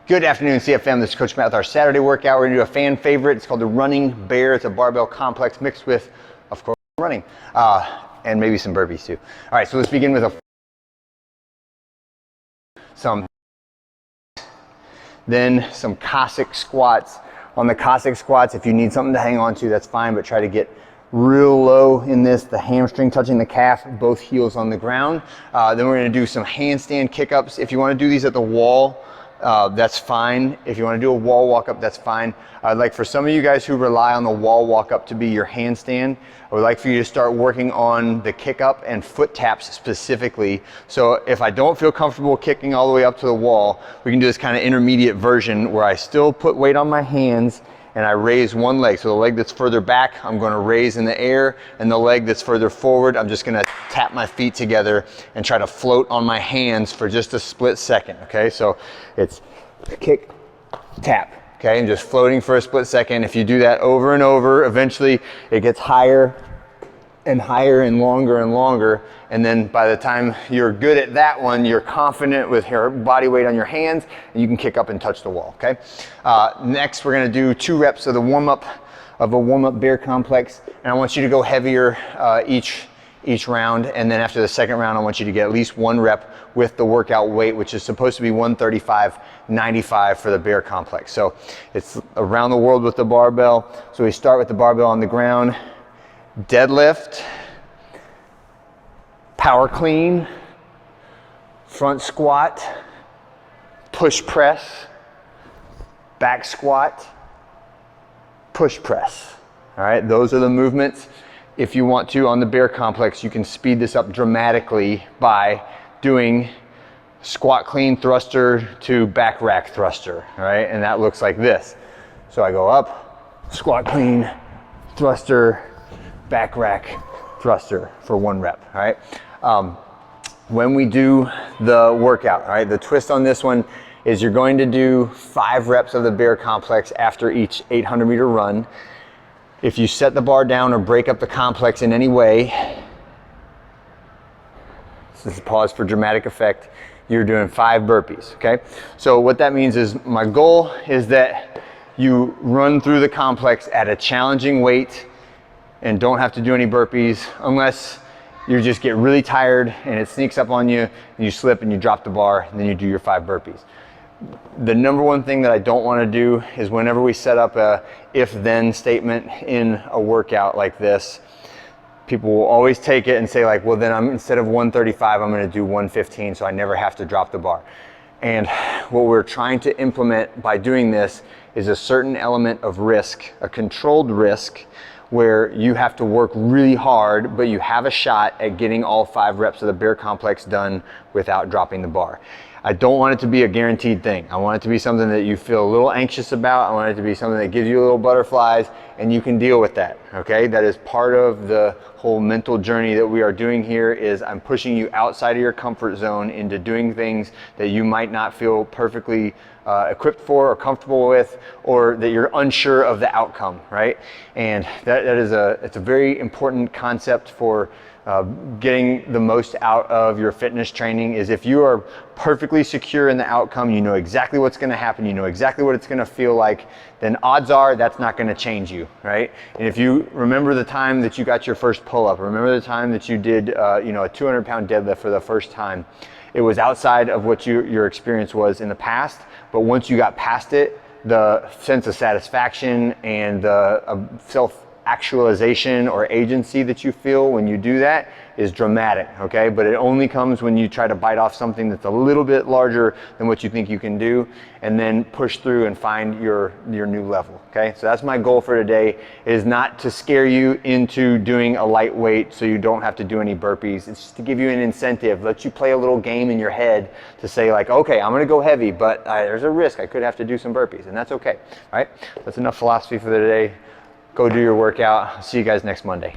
Good afternoon, CFM. This is Coach Matt with our Saturday workout. We're gonna do a fan favorite. It's called the Running Bear. It's a barbell complex mixed with, of course, running, and maybe some burpees too. All right, so let's begin with then some Cossack squats. On the Cossack squats, if you need something to hang on to, that's fine, but try to get real low in this, the hamstring touching the calf, both heels on the ground. Then we're gonna do some handstand kick-ups. If you wanna do these at the wall, that's fine. If you want to do a wall walk up, that's fine. I'd like for some of you guys who rely on the wall walk up to be your handstand, I would like for you to start working on the kick up and foot taps specifically. So if I don't feel comfortable kicking all the way up to the wall, we can do this kind of intermediate version where I still put weight on my hands and I raise one leg. So the leg that's further back, I'm gonna raise in the air, and the leg that's further forward, I'm just gonna tap my feet together and try to float on my hands for just a split second, okay? So it's kick, tap, okay? And just floating for a split second. If you do that over and over, eventually it gets higher and higher and longer, and then by the time you're good at that one, you're confident with your body weight on your hands, and you can kick up and touch the wall, okay? Next, we're gonna do 2 reps of the warm-up of a warm-up bear complex, and I want you to go heavier each round, and then after the second round, I want you to get at least 1 rep with the workout weight, which is supposed to be 135/95 for the bear complex. So it's around the world with the barbell. So we start with the barbell on the ground, deadlift, power clean, front squat, push press, back squat, push press. All right, those are the movements. If you want to, on the bear complex, you can speed this up dramatically by doing squat clean thruster to back rack thruster, all right? And that looks like this. So I go up, squat clean, thruster, back rack thruster for 1 rep, all right? When we do the workout, all right, the twist on this one is you're going to do 5 reps of the bear complex after each 800-meter run. If you set the bar down or break up the complex in any way, this is pause for dramatic effect, you're doing 5 burpees, okay? So what that means is my goal is that you run through the complex at a challenging weight and don't have to do any burpees unless you just get really tired and it sneaks up on you and you slip and you drop the bar and then you do your 5 burpees. The number one thing that I don't want to do is whenever we set up a if-then statement in a workout like this, people will always take it and say like, well then instead of 135, I'm going to do 115 so I never have to drop the bar. And what we're trying to implement by doing this is a certain element of risk, a controlled risk, where you have to work really hard, but you have a shot at getting all 5 reps of the bear complex done without dropping the bar. I don't want it to be a guaranteed thing. I want it to be something that you feel a little anxious about. I want it to be something that gives you a little butterflies and you can deal with that, okay? That is part of the whole mental journey that we are doing here is I'm pushing you outside of your comfort zone into doing things that you might not feel perfectly equipped for or comfortable with, or that you're unsure of the outcome, right? And it's a very important concept for getting the most out of your fitness training is if you are perfectly secure in the outcome, you know exactly what's gonna happen, you know exactly what it's gonna feel like, then odds are that's not gonna change you, right? And if you remember the time that you got your first pull-up, remember the time that you did a 200-pound deadlift for the first time, it was outside of what your experience was in the past, but once you got past it, the sense of satisfaction and the self-actualization or agency that you feel when you do that is dramatic, okay? But it only comes when you try to bite off something that's a little bit larger than what you think you can do and then push through and find your new level, okay? So that's my goal for today, is not to scare you into doing a lightweight so you don't have to do any burpees. It's just to give you an incentive, let you play a little game in your head to say like, okay, I'm gonna go heavy, but there's a risk I could have to do some burpees, and that's okay, all right? That's enough philosophy for the day. Go do your workout. See you guys next Monday.